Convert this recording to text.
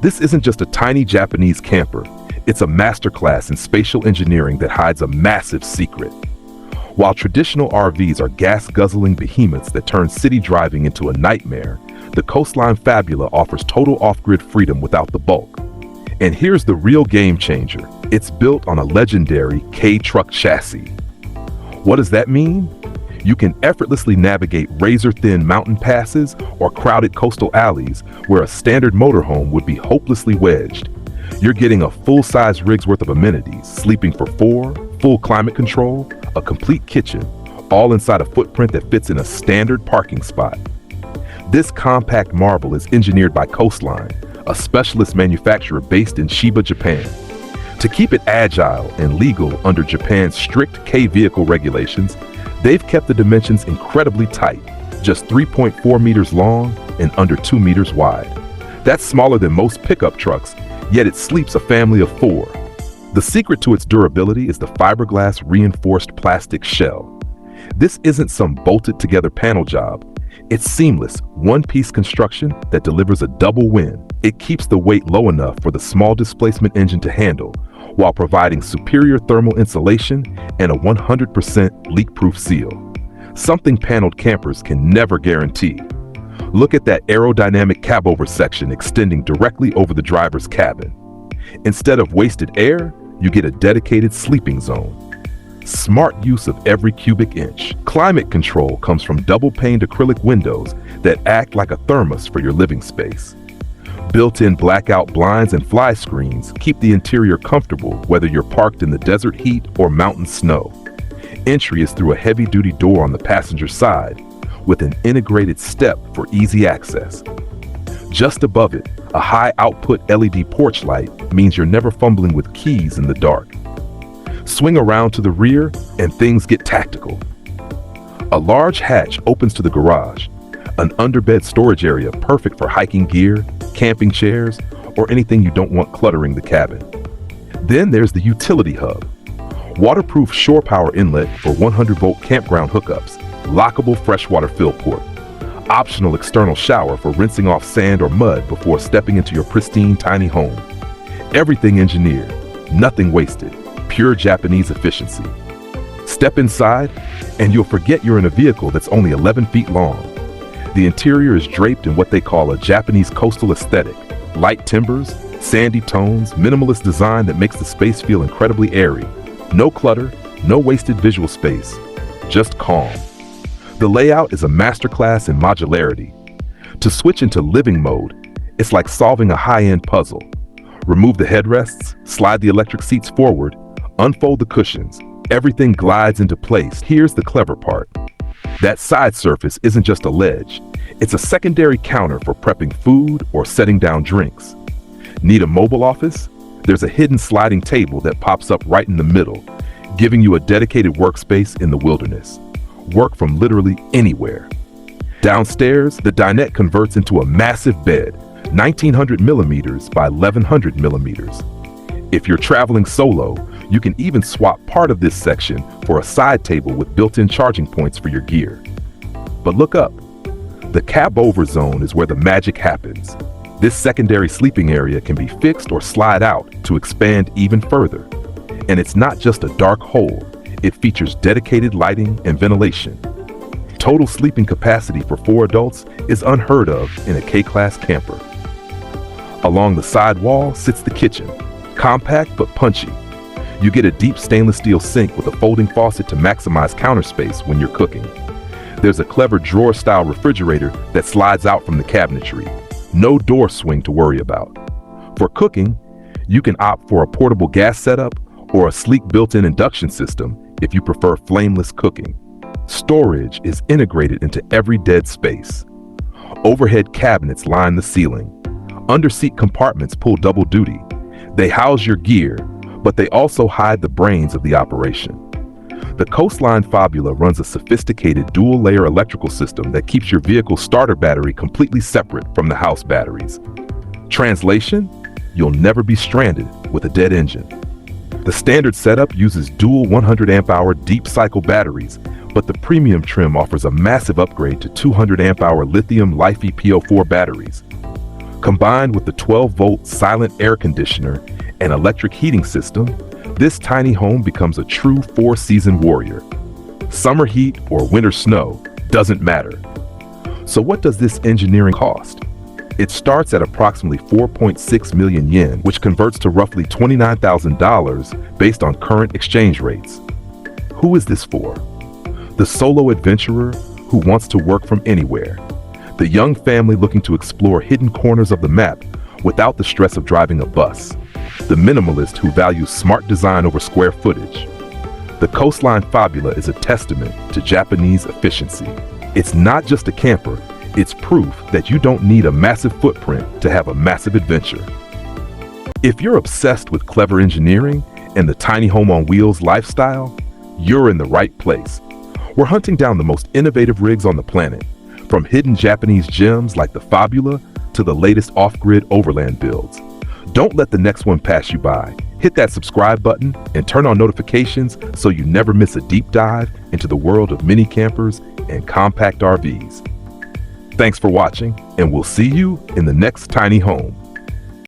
This isn't just a tiny Japanese camper. It's a masterclass in spatial engineering that hides a massive secret. While traditional RVs are gas-guzzling behemoths that turn city driving into a nightmare, the Coastline Fabula offers total off-grid freedom without the bulk. And here's the real game changer. It's built on a legendary K-truck chassis. What does that mean? You can effortlessly navigate razor-thin mountain passes or crowded coastal alleys where a standard motorhome would be hopelessly wedged. You're getting a full-size rig's worth of amenities, sleeping for 4, full climate control, a complete kitchen, all inside a footprint that fits in a standard parking spot. This compact marvel is engineered by Coastline, a specialist manufacturer based in Chiba, Japan. To keep it agile and legal under Japan's strict K-vehicle regulations, they've kept the dimensions incredibly tight, just 3.4 meters long and under 2 meters wide. That's smaller than most pickup trucks, yet it sleeps a family of 4. The secret to its durability is the fiberglass reinforced plastic shell. This isn't some bolted together panel job. It's seamless, one-piece construction that delivers a double win. It keeps the weight low enough for the small displacement engine to handle, while providing superior thermal insulation and a 100% leak-proof seal. Something paneled campers can never guarantee. Look at that aerodynamic cabover section extending directly over the driver's cabin. Instead of wasted air, you get a dedicated sleeping zone. Smart use of every cubic inch. Climate control comes from double-paned acrylic windows that act like a thermos for your living space. Built-in blackout blinds and fly screens keep the interior comfortable whether you're parked in the desert heat or mountain snow. Entry is through a heavy-duty door on the passenger side with an integrated step for easy access. Just above it, a high-output LED porch light means you're never fumbling with keys in the dark. Swing around to the rear and things get tactical. A large hatch opens to the garage, an underbed storage area perfect for hiking gear, camping chairs, or anything you don't want cluttering the cabin. Then there's the utility hub. Waterproof shore power inlet for 100-volt campground hookups, lockable freshwater fill port, optional external shower for rinsing off sand or mud before stepping into your pristine tiny home. Everything engineered, nothing wasted, pure Japanese efficiency. Step inside, and you'll forget you're in a vehicle that's only 11 feet long. The interior is draped in what they call a Japanese coastal aesthetic. Light timbers, sandy tones, minimalist design that makes the space feel incredibly airy. No clutter, no wasted visual space, just calm. The layout is a masterclass in modularity. To switch into living mode, it's like solving a high-end puzzle. Remove the headrests, slide the electric seats forward, unfold the cushions. Everything glides into place. Here's the clever part. That side surface isn't just a ledge. It's a secondary counter for prepping food or setting down drinks. Need a mobile office? There's a hidden sliding table that pops up right in the middle, giving you a dedicated workspace in the wilderness. Work from literally anywhere. Downstairs, the dinette converts into a massive bed, 1900 millimeters by 1100 millimeters. If you're traveling solo, you can even swap part of this section for a side table with built-in charging points for your gear. But look up. The cab-over zone is where the magic happens. This secondary sleeping area can be fixed or slide out to expand even further. And it's not just a dark hole. It features dedicated lighting and ventilation. Total sleeping capacity for 4 adults is unheard of in a K-class camper. Along the side wall sits the kitchen, compact but punchy. You get a deep stainless steel sink with a folding faucet to maximize counter space when you're cooking. There's a clever drawer-style refrigerator that slides out from the cabinetry. No door swing to worry about. For cooking, you can opt for a portable gas setup or a sleek built-in induction system if you prefer flameless cooking. Storage is integrated into every dead space. Overhead cabinets line the ceiling. Underseat compartments pull double duty. They house your gear, but they also hide the brains of the operation. The Coastline Fabula runs a sophisticated dual-layer electrical system that keeps your vehicle's starter battery completely separate from the house batteries. Translation: you'll never be stranded with a dead engine. The standard setup uses dual 100 amp hour deep cycle batteries, but the premium trim offers a massive upgrade to 200 amp hour lithium LiFePO4 batteries. Combined with the 12-volt silent air conditioner and electric heating system, this tiny home becomes a true four-season warrior. Summer heat or winter snow doesn't matter. So what does this engineering cost? It starts at approximately 4.6 million yen, which converts to roughly $29,000 based on current exchange rates. Who is this for? The solo adventurer who wants to work from anywhere. The young family looking to explore hidden corners of the map without the stress of driving a bus. The minimalist who values smart design over square footage. The Coastline Fabula is a testament to Japanese efficiency. It's not just a camper, it's proof that you don't need a massive footprint to have a massive adventure. If you're obsessed with clever engineering and the tiny home on wheels lifestyle, you're in the right place. We're hunting down the most innovative rigs on the planet, from hidden Japanese gems like the Fabula to the latest off-grid overland builds. Don't let the next one pass you by. Hit that subscribe button and turn on notifications so you never miss a deep dive into the world of mini campers and compact RVs. Thanks for watching, and we'll see you in the next tiny home.